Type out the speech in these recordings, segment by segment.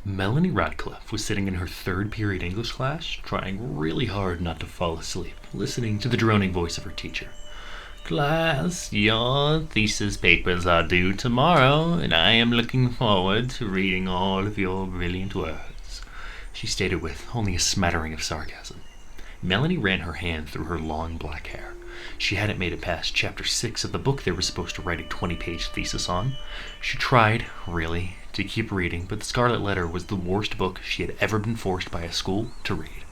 Melanie Radcliffe was sitting in her third period English class, trying really hard not to fall asleep, listening to the droning voice of her teacher. "Class, your thesis papers are due tomorrow, and I am looking forward to reading all of your brilliant words," she stated with only a smattering of sarcasm. Melanie ran her hand through her long black hair. She hadn't made it past chapter 6 of the book they were supposed to write a 20-page thesis on. She tried, really, to keep reading, but The Scarlet Letter was the worst book she had ever been forced by a school to read.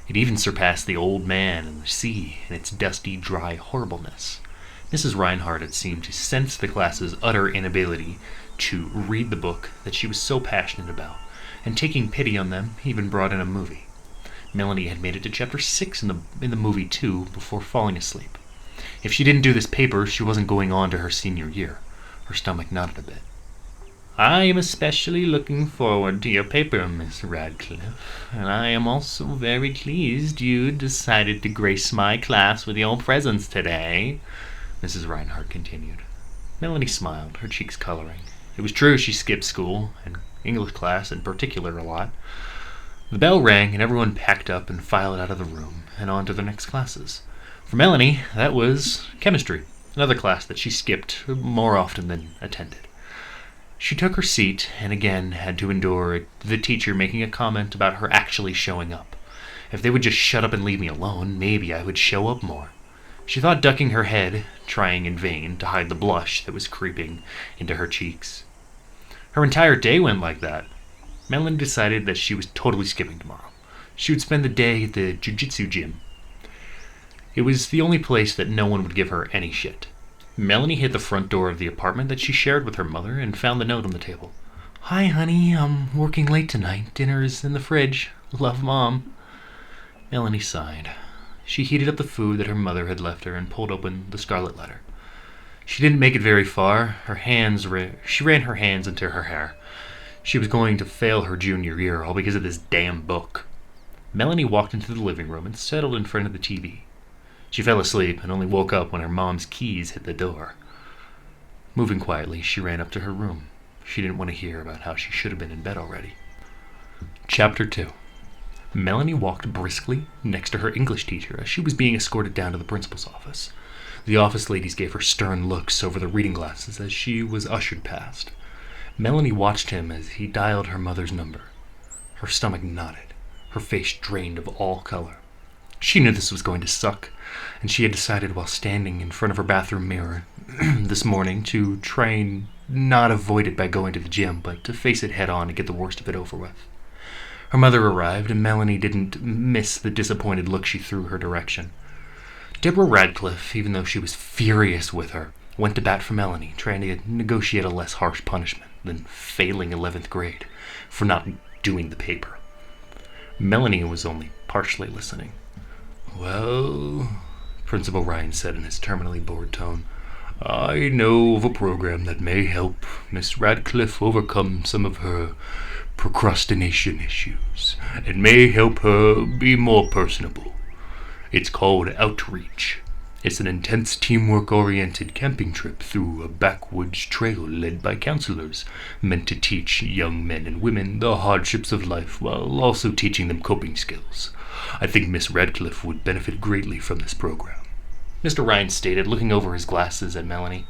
It even surpassed The Old Man and the Sea in its dusty, dry horribleness. Mrs. Reinhardt had seemed to sense the class's utter inability to read the book that she was so passionate about, and taking pity on them, even brought in a movie. Melanie had made it to chapter 6 in the movie too before falling asleep. If she didn't do this paper, she wasn't going on to her senior year. Her stomach nodded a bit. "I am especially looking forward to your paper, Miss Radcliffe, and I am also very pleased you decided to grace my class with your presence today," Mrs. Reinhardt continued. Melanie smiled, her cheeks coloring. It was true she skipped school, and English class in particular, a lot. The bell rang, and everyone packed up and filed out of the room and on to their next classes. For Melanie, that was chemistry, another class that she skipped more often than attended. She took her seat and again had to endure the teacher making a comment about her actually showing up. If they would just shut up and leave me alone, maybe I would show up more. She thought ducking her head, trying in vain to hide the blush that was creeping into her cheeks. Her entire day went like that. Melanie decided that she was totally skipping tomorrow. She would spend the day at the jiu-jitsu gym. It was the only place that no one would give her any shit. Melanie hit the front door of the apartment that she shared with her mother and found the note on the table. "Hi, honey, I'm working late tonight. Dinner's in the fridge. Love, Mom." Melanie sighed. She heated up the food that her mother had left her and pulled open The Scarlet Letter. She didn't make it very far. She ran her hands into her hair. She was going to fail her junior year, all because of this damn book. Melanie walked into the living room and settled in front of the TV. She fell asleep and only woke up when her mom's keys hit the door. Moving quietly, she ran up to her room. She didn't want to hear about how she should have been in bed already. Chapter 2. Melanie walked briskly next to her English teacher as she was being escorted down to the principal's office. The office ladies gave her stern looks over the reading glasses as she was ushered past. Melanie watched him as he dialed her mother's number. Her stomach knotted, her face drained of all color. She knew this was going to suck, and she had decided while standing in front of her bathroom mirror this morning to try and not avoid it by going to the gym, but to face it head on and get the worst of it over with. Her mother arrived, and Melanie didn't miss the disappointed look she threw her direction. Deborah Radcliffe, even though she was furious with her, went to bat for Melanie, trying to negotiate a less harsh punishment than failing 11th grade for not doing the paper. Melanie was only partially listening. "Well," Principal Ryan said in his terminally bored tone, "I know of a program that may help Miss Radcliffe overcome some of her procrastination issues and may help her be more personable. It's called Outreach. It's an intense teamwork-oriented camping trip through a backwoods trail led by counselors, meant to teach young men and women the hardships of life while also teaching them coping skills. I think Miss Radcliffe would benefit greatly from this program," Mr. Ryan stated, looking over his glasses at Melanie.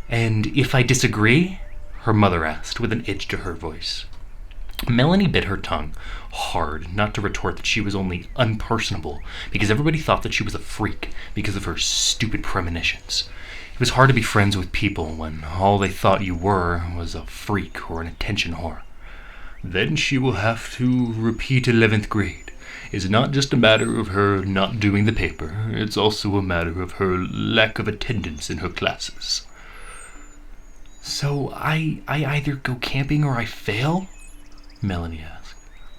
"And if I disagree?" her mother asked, with an edge to her voice. Melanie bit her tongue hard not to retort that she was only unpersonable because everybody thought that she was a freak because of her stupid premonitions. It was hard to be friends with people when all they thought you were was a freak or an attention whore. "Then she will have to repeat 11th grade. It's not just a matter of her not doing the paper, it's also a matter of her lack of attendance in her classes." "So I either go camping or I fail?" Melanie asked.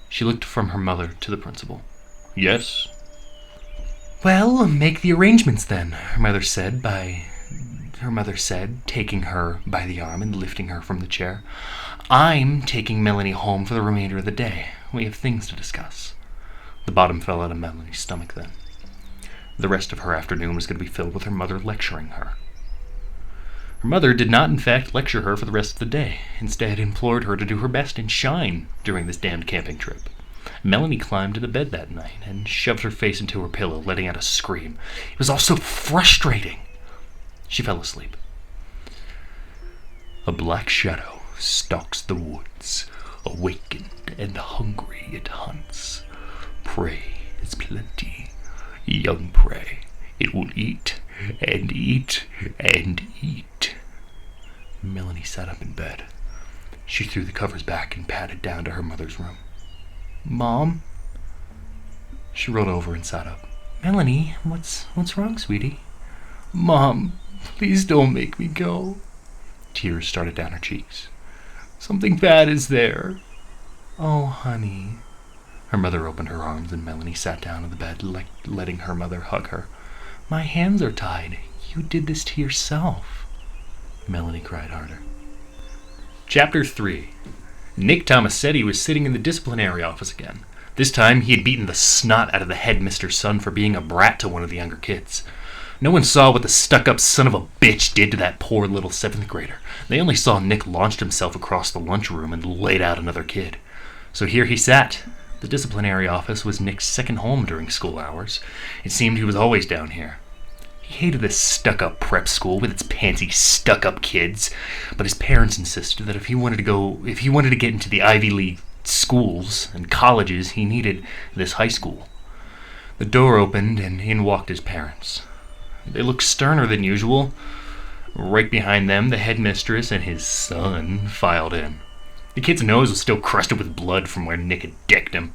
She looked from her mother to the principal. "Yes." "Well, make the arrangements then," her mother said, taking her by the arm and lifting her from the chair. "I'm taking Melanie home for the remainder of the day. We have things to discuss." The bottom fell out of Melanie's stomach then. The rest of her afternoon was going to be filled with her mother lecturing her. Her mother did not in fact lecture her for the rest of the day, instead implored her to do her best and shine during this damned camping trip. Melanie climbed to the bed that night and shoved her face into her pillow, letting out a scream. It was all so frustrating. She fell asleep. A black shadow stalks the woods. Awakened and hungry it hunts. Prey is plenty. Young prey. It will eat and eat and eat. Melanie sat up in bed. She threw the covers back and padded down to her mother's room. Mom? She rolled over and sat up. Melanie, what's wrong, sweetie? Mom, please don't make me go. Tears started down her cheeks. Something bad is there. Oh, honey. Her mother opened her arms and Melanie sat down on the bed, letting her mother hug her. My hands are tied. You did this to yourself. Melanie cried harder. Chapter 3. Nick Tomasetti was sitting in the disciplinary office again. This time he had beaten the snot out of the headmistress' son for being a brat to one of the younger kids. No one saw what the stuck-up son of a bitch did to that poor little 7th grader. They only saw Nick launch himself across the lunchroom and laid out another kid. So here he sat. The disciplinary office was Nick's second home during school hours. It seemed he was always down here. He hated this stuck-up prep school with its pantsy stuck-up kids, but his parents insisted that if he wanted to get into the Ivy League schools and colleges, he needed this high school. The door opened and in walked his parents. They looked sterner than usual. Right behind them, the headmistress and his son filed in. The kid's nose was still crusted with blood from where Nick had decked him.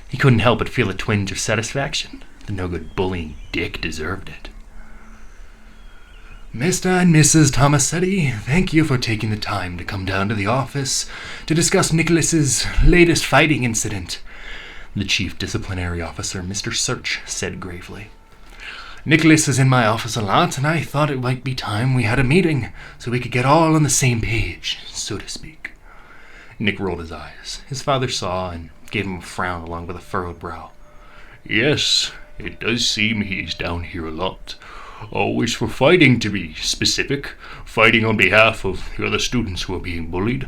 He couldn't help but feel a twinge of satisfaction. The no-good bullying dick deserved it. Mr. and Mrs. Tomasetti, thank you for taking the time to come down to the office to discuss Nicholas's latest fighting incident, the chief disciplinary officer, Mr. Search, said gravely. Nicholas is in my office a lot, and I thought it might be time we had a meeting so we could get all on the same page, so to speak. Nick rolled his eyes. His father saw and gave him a frown along with a furrowed brow. Yes, it does seem he's down here a lot. Always for fighting, to be specific. Fighting on behalf of the other students who are being bullied.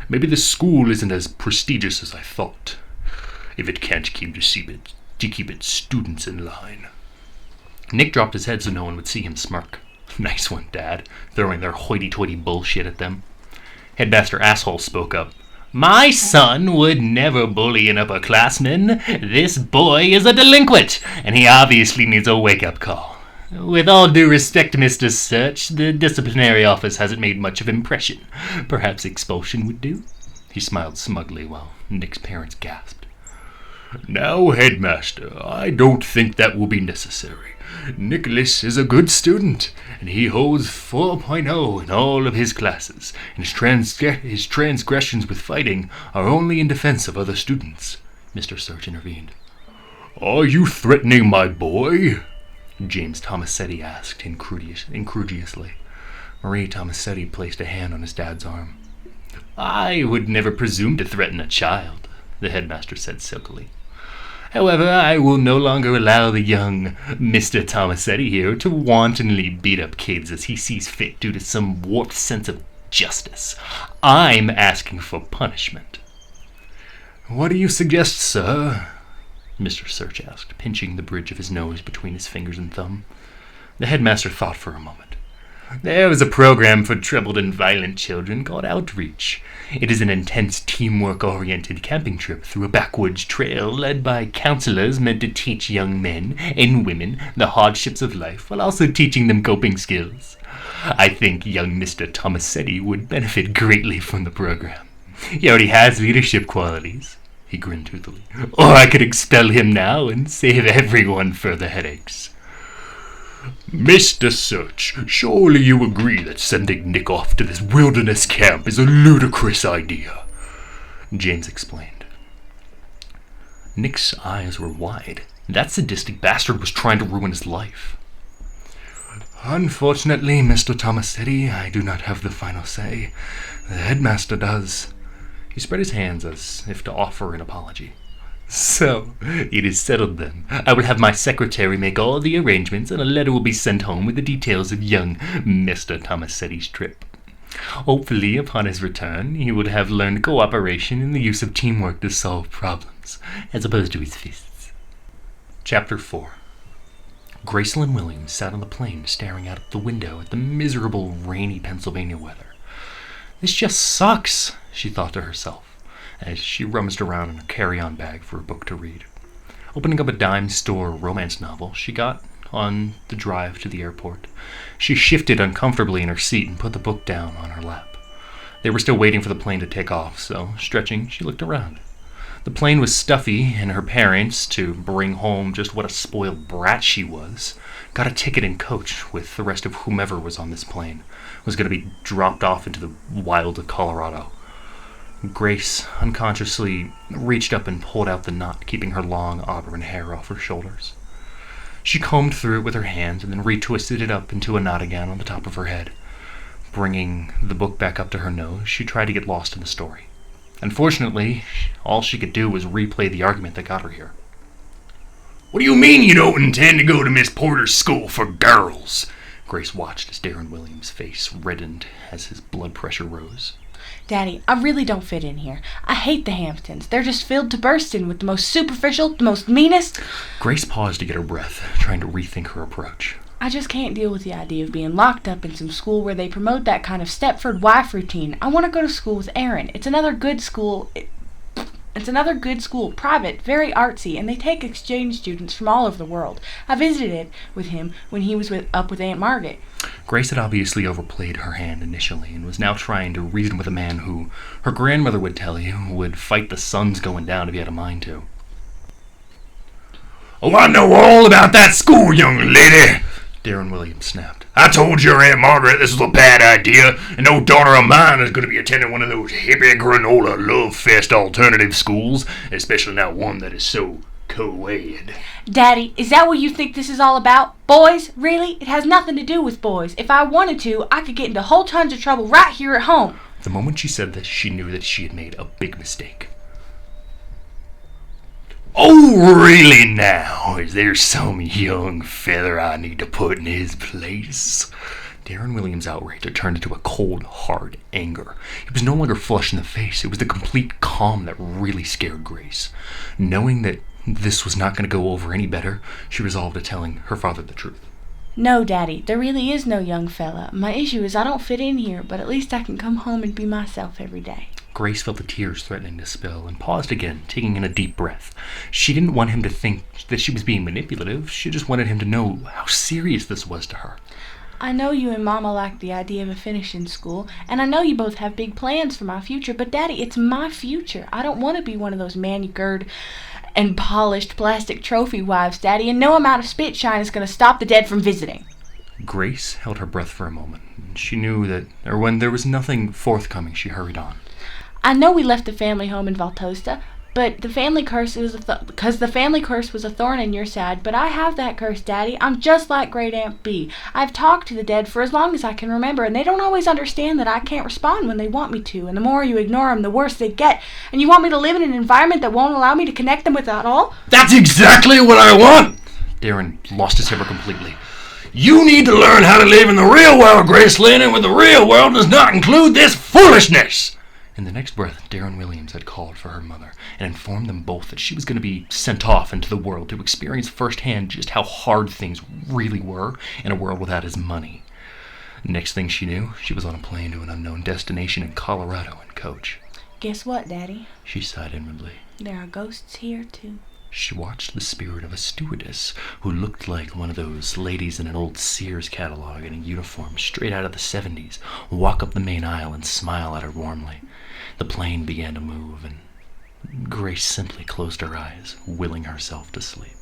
Maybe the school isn't as prestigious as I thought, if it can't keep its students in line. Nick dropped his head so no one would see him smirk. Nice one, Dad, throwing their hoity-toity bullshit at them. Headmaster Asshole spoke up. My son would never bully an upperclassman. This boy is a delinquent, and he obviously needs a wake-up call. With all due respect, Mr. Search, the disciplinary office hasn't made much of impression. Perhaps expulsion would do? He smiled smugly while Nick's parents gasped. Now, Headmaster, I don't think that will be necessary. Nicholas is a good student, and he holds 4.0 in all of his classes, and his transgressions with fighting are only in defense of other students, Mr. Search intervened. Are you threatening my boy? James Tomasetti asked incredulously. Marie Tomasetti placed a hand on his dad's arm. I would never presume to threaten a child, the headmaster said silkily. However, I will no longer allow the young Mr. Tomasetti here to wantonly beat up kids as he sees fit due to some warped sense of justice. I'm asking for punishment. What do you suggest, sir? Mr. Search asked, pinching the bridge of his nose between his fingers and thumb. The headmaster thought for a moment. There is a program for troubled and violent children called Outreach. It is an intense teamwork-oriented camping trip through a backwoods trail led by counselors meant to teach young men and women the hardships of life while also teaching them coping skills. I think young Mr. Tomasetti would benefit greatly from the program. He already has leadership qualities. He grinned toothily. Or I could expel him now and save everyone further headaches. Mr. Search, surely you agree that sending Nick off to this wilderness camp is a ludicrous idea, James explained. Nick's eyes were wide. That sadistic bastard was trying to ruin his life. Unfortunately, Mr. Tomasetti, I do not have the final say. The headmaster does. He spread his hands as if to offer an apology. So, it is settled then. I will have my secretary make all the arrangements, and a letter will be sent home with the details of young Mr. Tomasetti's trip. Hopefully, upon his return, he would have learned cooperation and the use of teamwork to solve problems, as opposed to his fists. Chapter 4. Lynn Williams sat on the plane staring out the window at the miserable, rainy Pennsylvania weather. This just sucks, she thought to herself, as she rummaged around in her carry-on bag for a book to read. Opening up a dime store romance novel, she got on the drive to the airport. She shifted uncomfortably in her seat and put the book down on her lap. They were still waiting for the plane to take off, so, stretching, she looked around. The plane was stuffy, and her parents, to bring home just what a spoiled brat she was, got a ticket and coach with the rest of whomever was on this plane, was going to be dropped off into the wild of Colorado. Grace unconsciously reached up and pulled out the knot, keeping her long auburn hair off her shoulders. She combed through it with her hands and then retwisted it up into a knot again on the top of her head. Bringing the book back up to her nose, she tried to get lost in the story. Unfortunately, all she could do was replay the argument that got her here. "What do you mean you don't intend to go to Miss Porter's school for girls?" Grace watched as Darren Williams' face reddened as his blood pressure rose. Daddy, I really don't fit in here. I hate the Hamptons. They're just filled to bursting with the most superficial, the most meanest... Grace paused to get her breath, trying to rethink her approach. I just can't deal with the idea of being locked up in some school where they promote that kind of Stepford wife routine. I want to go to school with Aaron. It's another good school, private, very artsy, and they take exchange students from all over the world. I visited it with him when he was up with Aunt Margaret. Grace had obviously overplayed her hand initially and was now trying to reason with a man who, her grandmother would tell you, would fight the sun's going down if he had a mind to. "Oh, I know all about that school, young lady," Darren Williams snapped. "I told your Aunt Margaret this was a bad idea, and no daughter of mine is going to be attending one of those hippie granola love fest alternative schools, especially not one that is so co-ed." Daddy, is that what you think this is all about? Boys? Really? It has nothing to do with boys. If I wanted to, I could get into whole tons of trouble right here at home. The moment she said this, she knew that she had made a big mistake. "Oh, really now? Is there some young feather I need to put in his place?" Darren Williams' outrage had turned into a cold, hard anger. It was no longer flushed in the face. It was the complete calm that really scared Grace. Knowing that this was not going to go over any better, she resolved to telling her father the truth. No, Daddy, there really is no young fella. My issue is I don't fit in here, but at least I can come home and be myself every day. Grace felt the tears threatening to spill and paused again, taking in a deep breath. She didn't want him to think that she was being manipulative. She just wanted him to know how serious this was to her. I know you and Mama like the idea of a finishing school, and I know you both have big plans for my future, but Daddy, it's my future. I don't want to be one of those manicured and polished plastic trophy wives, Daddy, and no amount of spit shine is going to stop the dead from visiting. Grace held her breath for a moment. She knew that, or when there was nothing forthcoming, she hurried on. I know we left the family home in Valdosta, but the family curse was because the family curse was a thorn in your side. But I have that curse, Daddy. I'm just like Great Aunt B. I've talked to the dead for as long as I can remember, and they don't always understand that I can't respond when they want me to. And the more you ignore them, the worse they get. And you want me to live in an environment that won't allow me to connect them with that all? That's exactly what I want! Darren lost his temper completely. You need to learn how to live in the real world, Gracelyn, and with the real world does not include this foolishness! In the next breath, Darren Williams had called for her mother and informed them both that she was going to be sent off into the world to experience firsthand just how hard things really were in a world without his money. Next thing she knew, she was on a plane to an unknown destination in Colorado in coach. Guess what, Daddy? She sighed inwardly. There are ghosts here, too. She watched the spirit of a stewardess who looked like one of those ladies in an old Sears catalog in a uniform straight out of the 70s walk up the main aisle and smile at her warmly. The plane began to move, and Grace simply closed her eyes, willing herself to sleep.